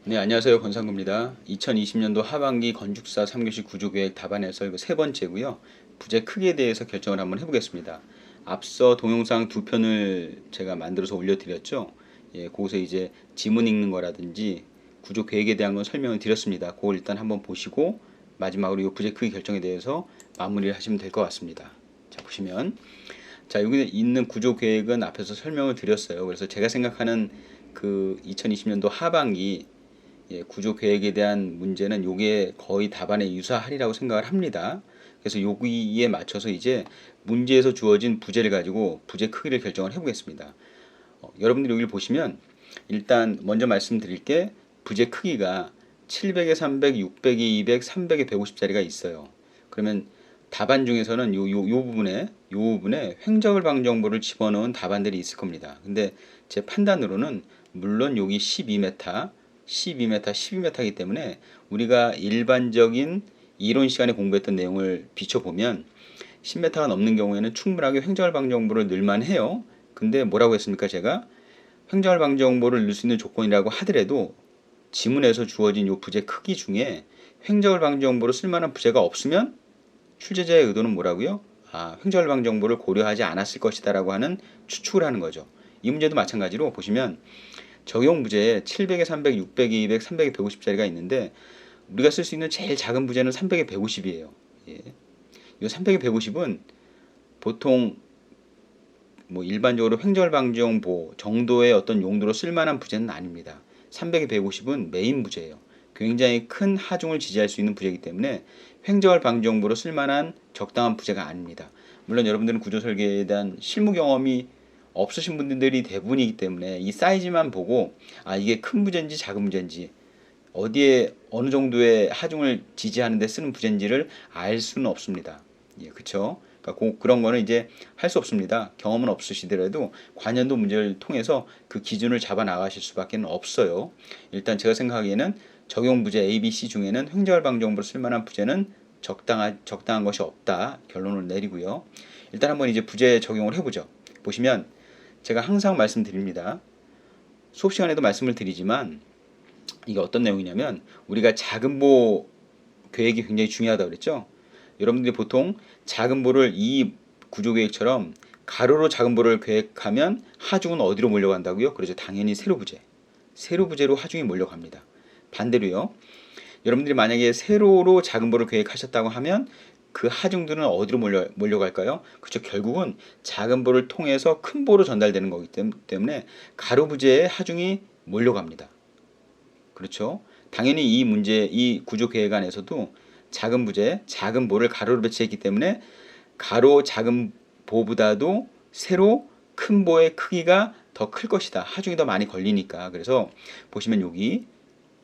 네, 안녕하세요. 권상구입니다. 2020년도 하반기 건축사 3교시 구조계획 답안에서 이거 세 번째고요. 부재 크기에 대해서 결정을 한번 해보겠습니다. 앞서 동영상 두 편을 제가 만들어서 올려드렸죠. 예, 거기서 이제 지문 읽는 거라든지 구조 계획에 대한 건 설명을 드렸습니다. 그걸 일단 한번 보시고 마지막으로 이 부재 크기 결정에 대해서 마무리를 하시면 될 것 같습니다. 자, 보시면 자, 여기 있는 구조 계획은 앞에서 설명을 드렸어요. 그래서 제가 생각하는 그 2020년도 하반기 구조 계획에 대한 문제는 요게 거의 답안에 유사하리라고 생각을 합니다. 그래서 여기에 맞춰서 이제 문제에서 주어진 부재를 가지고 부재 크기를 결정을 해보겠습니다. 여러분들이 여기를 보시면 일단 먼저 말씀드릴 게 부재 크기가 700에 300, 600에 200, 300에 150짜리가 있어요. 그러면 답안 중에서는 요 부분에 횡절 방정보를 집어넣은 답안들이 있을 겁니다. 근데 제 판단으로는 물론 여기 12m, 12m, 12m이기 때문에 우리가 일반적인 이론 시간에 공부했던 내용을 비춰보면 10m가 넘는 경우에는 충분하게 횡절 방정보를 넣을만 해요. 근데 뭐라고 했습니까? 제가 횡절 방정보를 넣을 수 있는 조건이라고 하더라도 지문에서 주어진 요 부재 크기 중에 횡절 방정보로 쓸만한 부재가 없으면 출제자의 의도는 뭐라고요? 횡절 방정보를 고려하지 않았을 것이다 라고 하는 추측을 하는 거죠. 이 문제도 마찬가지로 보시면 적용 부재에 700에 300, 600에 200, 300에 150짜리가 있는데 우리가 쓸 수 있는 제일 작은 부재는 300에 150이에요. 예. 이 300에 150은 보통 뭐 일반적으로 횡절 방정보 정도의 어떤 용도로 쓸만한 부재는 아닙니다. 300에 150은 메인 부재예요. 굉장히 큰 하중을 지지할 수 있는 부재이기 때문에 횡절 방정보로 쓸만한 적당한 부재가 아닙니다. 물론 여러분들은 구조 설계에 대한 실무 경험이 없으신 분들이 대부분이기 때문에 이 사이즈만 보고 이게 큰 부재인지 작은 부재인지 어디에 어느 정도의 하중을 지지하는 데 쓰는 부재인지를 알 수는 없습니다. 예, 그쵸? 그러니까 그런 거는 이제 할 수 없습니다. 경험은 없으시더라도 관연도 문제를 통해서 그 기준을 잡아 나가실 수밖에 없어요. 일단 제가 생각하기에는 적용 부재 A, B, C 중에는 횡절 방정부로 쓸만한 부재는 적당한 것이 없다 결론을 내리고요. 일단 한번 이제 부재 적용을 해보죠. 보시면 제가 항상 말씀드립니다. 수업 시간에도 말씀을 드리지만 이게 어떤 내용이냐면 우리가 작은보 계획이 굉장히 중요하다고 그랬죠. 여러분들이 보통 작은보를 이 구조계획처럼 가로로 작은보를 계획하면 하중은 어디로 몰려간다고요? 그렇죠. 당연히 세로부재. 세로부재로 하중이 몰려갑니다. 반대로요. 여러분들이 만약에 세로로 작은보를 계획하셨다고 하면 그 하중들은 어디로 몰려갈까요? 그렇죠. 결국은 작은 보를 통해서 큰 보로 전달되는 거기 때문에 가로 부재에 하중이 몰려갑니다. 그렇죠. 당연히 이 구조 계획 안에서도 작은 부재, 작은 보를 가로로 배치했기 때문에 가로 작은 보보다도 세로 큰 보의 크기가 더 클 것이다. 하중이 더 많이 걸리니까. 그래서 보시면 여기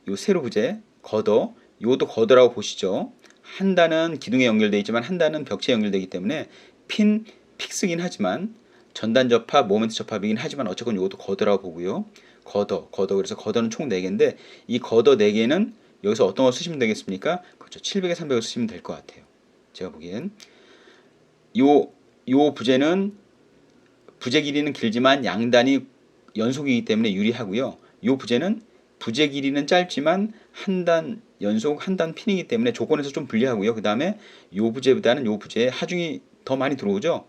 요 세로 부재, 걷어, 이것도 걷어라고 보시죠. 한 단은 기둥에 연결되어 있지만 한 단은 벽체에 연결되기 때문에 픽스긴 하지만 전단 접합, 모멘트 접합이긴 하지만 어쨌건 이것도 걷어라고 보고요. 걷어. 그래서 걷어는 총 4개인데 이 걷어 4개는 여기서 어떤 거 쓰시면 되겠습니까? 그렇죠. 700에 300을 쓰시면 될 것 같아요. 제가 보기엔 요 부재는 부재 길이는 길지만 양단이 연속이기 때문에 유리하고요. 요 부재는 부재 길이는 짧지만 한 단 연속 한 단 핀이기 때문에 조건에서 좀 불리하고요. 그 다음에 요 부재보다는 요 부재에 하중이 더 많이 들어오죠.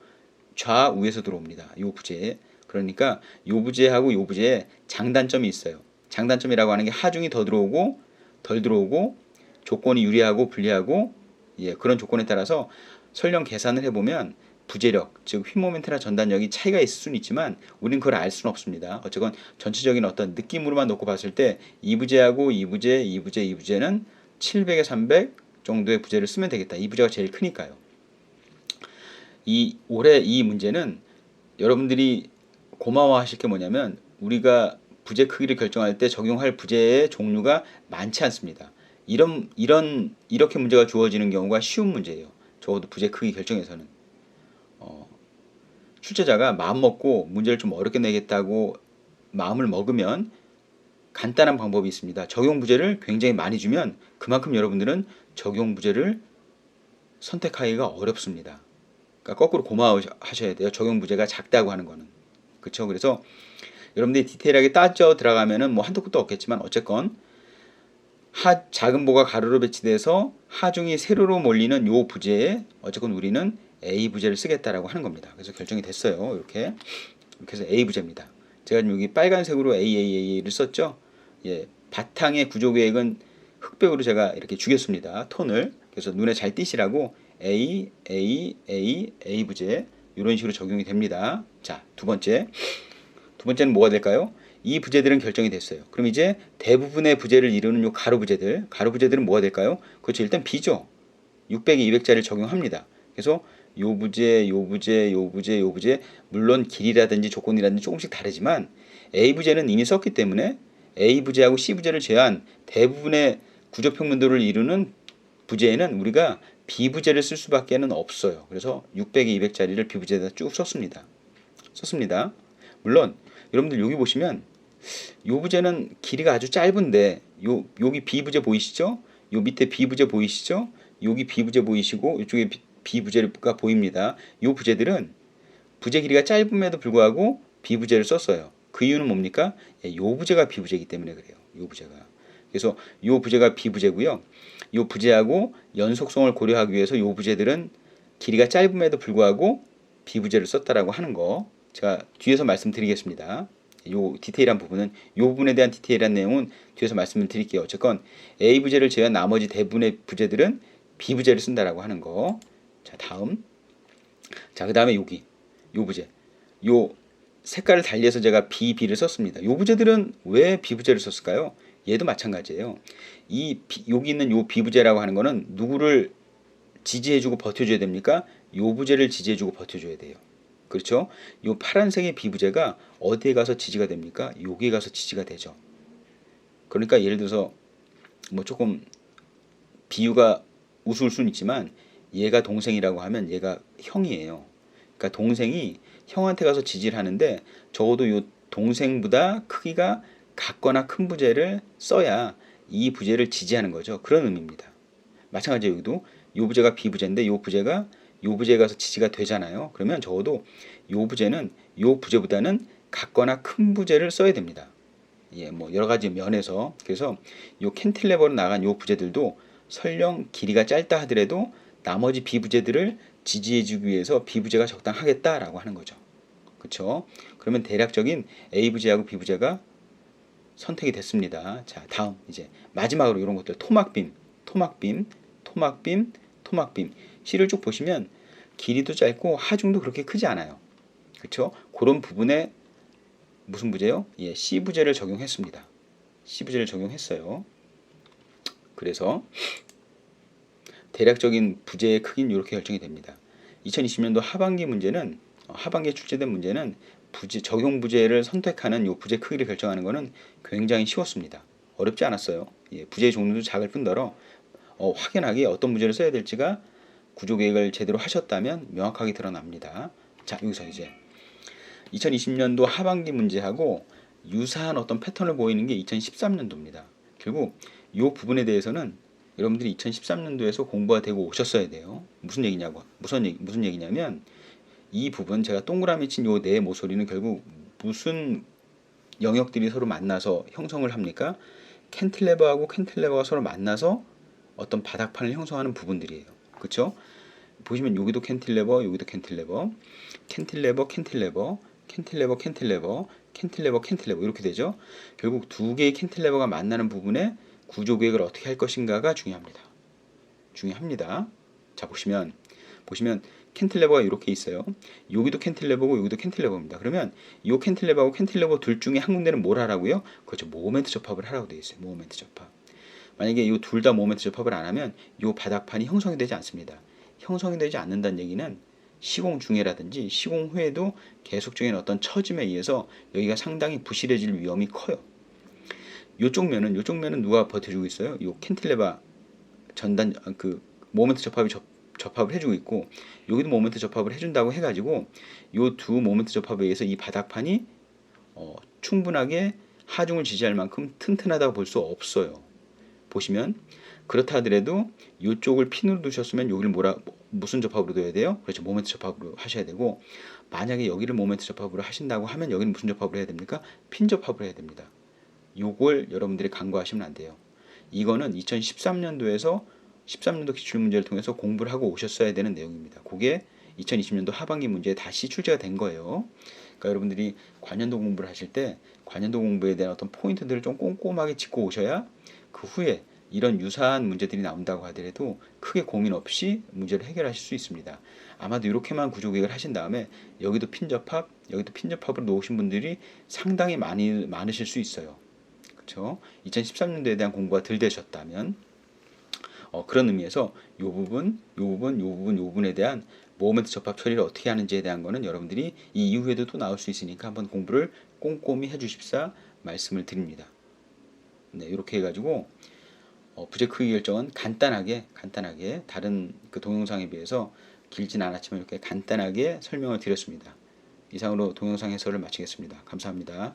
좌우에서 들어옵니다. 요 부재에. 그러니까 요 부재하고 요 부재에 장단점이 있어요. 장단점이라고 하는 게 하중이 더 들어오고 덜 들어오고 조건이 유리하고 불리하고 그런 조건에 따라서 설령 계산을 해보면 부재력, 즉 휘모멘트나 전단력이 차이가 있을 수는 있지만 우린 그걸 알 수는 없습니다. 어쨌건 전체적인 어떤 느낌으로만 놓고 봤을 때 이 부재하고 이 부재는 700에 300 정도의 부재를 쓰면 되겠다. 이 부재가 제일 크니까요. 올해 이 문제는 여러분들이 고마워하실 게 뭐냐면 우리가 부재 크기를 결정할 때 적용할 부재의 종류가 많지 않습니다. 이렇게 문제가 주어지는 경우가 쉬운 문제예요. 적어도 부재 크기 결정에서는. 출제자가 마음 먹고 문제를 좀 어렵게 내겠다고 마음을 먹으면 간단한 방법이 있습니다. 적용 부재를 굉장히 많이 주면 그만큼 여러분들은 적용 부재를 선택하기가 어렵습니다. 그러니까 거꾸로 고마워하셔야 돼요. 적용 부재가 작다고 하는 거는. 그렇죠? 그래서 여러분들이 디테일하게 따져 들어가면은 뭐 한도 끝도 없겠지만 어쨌건 작은 보가 가로로 배치돼서 하중이 세로로 몰리는 요 부재에 어쨌건 우리는 A 부재를 쓰겠다라고 하는 겁니다. 그래서 결정이 됐어요. 이렇게 해서 A 부재입니다. 제가 여기 빨간색으로 AAA를 썼죠. 예, 바탕의 구조 계획은 흑백으로 제가 이렇게 주겠습니다. 톤을. 그래서 눈에 잘 띄시라고 A 부재 이런 식으로 적용이 됩니다. 자, 두 번째는 뭐가 될까요? 이 부재들은 결정이 됐어요. 그럼 이제 대부분의 부재를 이루는 요 가로 부재들은 뭐가 될까요? 그렇죠. 일단 B죠. 600에 200짜리를 적용합니다. 그래서 요 부재, 요 부재, 요 부재, 요 부재, 물론 길이라든지 조건이라든지 조금씩 다르지만 A 부재는 이미 썼기 때문에 A 부재하고 C 부재를 제외한 대부분의 구조평면도를 이루는 부재에는 우리가 B 부재를 쓸 수밖에는 없어요. 그래서 600에 200짜리를 B 부재에다 쭉 썼습니다. 물론 여러분들 여기 보시면 요 부재는 길이가 아주 짧은데 여기 B 부재 보이시죠? 요 밑에 B 부재 보이시죠? 여기 B 부재 보이시고 이쪽에 B 부재가 보입니다. 요 부재들은 부재 길이가 짧음에도 불구하고 B 부재를 썼어요. 그 이유는 뭡니까? 요 부재가 B 부재이기 때문에 그래요. 요 부재가. 그래서 요 부재가 B 부재고요. 요 부재하고 연속성을 고려하기 위해서 요 부재들은 길이가 짧음에도 불구하고 B 부재를 썼다라고 하는 거 제가 뒤에서 말씀드리겠습니다. 요 디테일한 부분은 요 부분에 대한 디테일한 내용은 뒤에서 말씀을 드릴게요. 어쨌건 A 부재를 제외한 나머지 대부분의 부재들은 B 부재를 쓴다라고 하는 거. 자, 다음. 자, 그다음에 여기 요 부재. 요 색깔을 달리해서 제가 BB를 썼습니다. 요 부재들은 왜 B 부재를 썼을까요? 얘도 마찬가지예요. 여기 있는 요 B 부재라고 하는 거는 누구를 지지해주고 버텨줘야 됩니까? 요 부재를 지지해주고 버텨줘야 돼요. 그렇죠? 요 파란색의 B 부재가 어디에 가서 지지가 됩니까? 여기에 가서 지지가 되죠. 그러니까 예를 들어서 뭐 조금 비유가 우스울 수는 있지만 얘가 동생이라고 하면 얘가 형이에요. 그러니까 동생이 형한테 가서 지지를 하는데 적어도 요 동생보다 크기가 같거나 큰 부재를 써야 이 부재를 지지하는 거죠. 그런 의미입니다. 마찬가지로 여기도 요 부재가 B 부재인데 요 부재가 요 부재에 가서 지지가 되잖아요. 그러면 적어도 요 부재는 요 부재보다는 같거나 큰 부재를 써야 됩니다. 예, 뭐 여러 가지 면에서. 그래서 요 캔틸레버로 나간 요 부재들도 설령 길이가 짧다 하더라도 나머지 B 부재들을 지지해주기 위해서 B 부재가 적당하겠다라고 하는 거죠. 그렇죠? 그러면 대략적인 A 부재하고 B 부재가 선택이 됐습니다. 자, 다음 이제 마지막으로 이런 것들 토막빔. 실을 쭉 보시면 길이도 짧고 하중도 그렇게 크지 않아요. 그렇죠? 그런 부분에 무슨 부재요? 예, C 부재를 적용했습니다. C 부재를 적용했어요. 그래서 대략적인 부재의 크기는 이렇게 결정이 됩니다. 2020년도 하반기에 출제된 문제는 적용 부재를 선택하는 요 부재 크기를 결정하는 것은 굉장히 쉬웠습니다. 어렵지 않았어요. 예, 부재의 종류도 작을 뿐더러 확연하게 어떤 부재를 써야 될지가 구조 계획을 제대로 하셨다면 명확하게 드러납니다. 자, 여기서 이제 2020년도 하반기 문제하고 유사한 어떤 패턴을 보이는 게 2013년도입니다. 결국 이 부분에 대해서는 여러분들이 2013년도에서 공부가 되고 오셨어야 돼요. 무슨 얘기냐면 이 부분 제가 동그라미 친 요 네 모서리는 결국 무슨 영역들이 서로 만나서 형성을 합니까? 캔틸레버하고 캔틸레버가 서로 만나서 어떤 바닥판을 형성하는 부분들이에요. 그렇죠? 보시면 여기도 캔틸레버, 여기도 캔틸레버 이렇게 되죠. 결국 두 개의 캔틸레버가 만나는 부분에 구조 계획을 어떻게 할 것인가가 중요합니다. 자, 보시면 캔틸레버가 이렇게 있어요. 여기도 캔틸레버고 여기도 캔틸레버입니다. 그러면 이 캔틸레버하고 캔틸레버 둘 중에 한 군데는 뭘 하라고요? 그렇죠. 모멘트 접합을 하라고 되어 있어요. 모멘트 접합. 만약에 이 둘 다 모멘트 접합을 안 하면 이 바닥판이 형성이 되지 않습니다. 형성이 되지 않는다는 얘기는 시공 중에라든지 시공 후에도 계속적인 어떤 처짐에 의해서 여기가 상당히 부실해질 위험이 커요. 요쪽 면은 누가 버텨주고 있어요? 요 캔틸레버 전단 모멘트 접합을 해주고 있고 여기도 모멘트 접합을 해준다고 해가지고 요 두 모멘트 접합에 의해서 이 바닥판이 충분하게 하중을 지지할 만큼 튼튼하다고 볼 수 없어요. 보시면 그렇다 하더라도 이쪽을 핀으로 두셨으면 여기를 무슨 접합으로 둬야 돼요? 그렇죠. 모멘트 접합으로 하셔야 되고 만약에 여기를 모멘트 접합으로 하신다고 하면 여기는 무슨 접합으로 해야 됩니까? 핀 접합으로 해야 됩니다. 요걸 여러분들이 간과하시면 안 돼요. 이거는 2013년도에서 13년도 기출문제를 통해서 공부를 하고 오셨어야 되는 내용입니다. 그게 2020년도 하반기 문제에 다시 출제가 된 거예요. 그러니까 여러분들이 관련도 공부를 하실 때 관련도 공부에 대한 어떤 포인트들을 좀 꼼꼼하게 짚고 오셔야 그 후에 이런 유사한 문제들이 나온다고 하더라도 크게 고민 없이 문제를 해결하실 수 있습니다. 아마도 이렇게만 구조개혁을 하신 다음에 여기도 핀접합, 여기도 핀접합으로 놓으신 분들이 상당히 많으실 수 있어요. 그렇죠? 2013년도에 대한 공부가 덜 되셨다면 그런 의미에서 요 부분, 요 부분, 요 부분, 요 부분에 대한 모멘트 접합 처리를 어떻게 하는지에 대한 거는 여러분들이 이 이후에도 또 나올 수 있으니까 한번 공부를 꼼꼼히 해주십사 말씀을 드립니다. 네, 이렇게 해가지고 부재 크기 결정은 간단하게 다른 그 동영상에 비해서 길진 않았지만 이렇게 간단하게 설명을 드렸습니다. 이상으로 동영상 해설을 마치겠습니다. 감사합니다.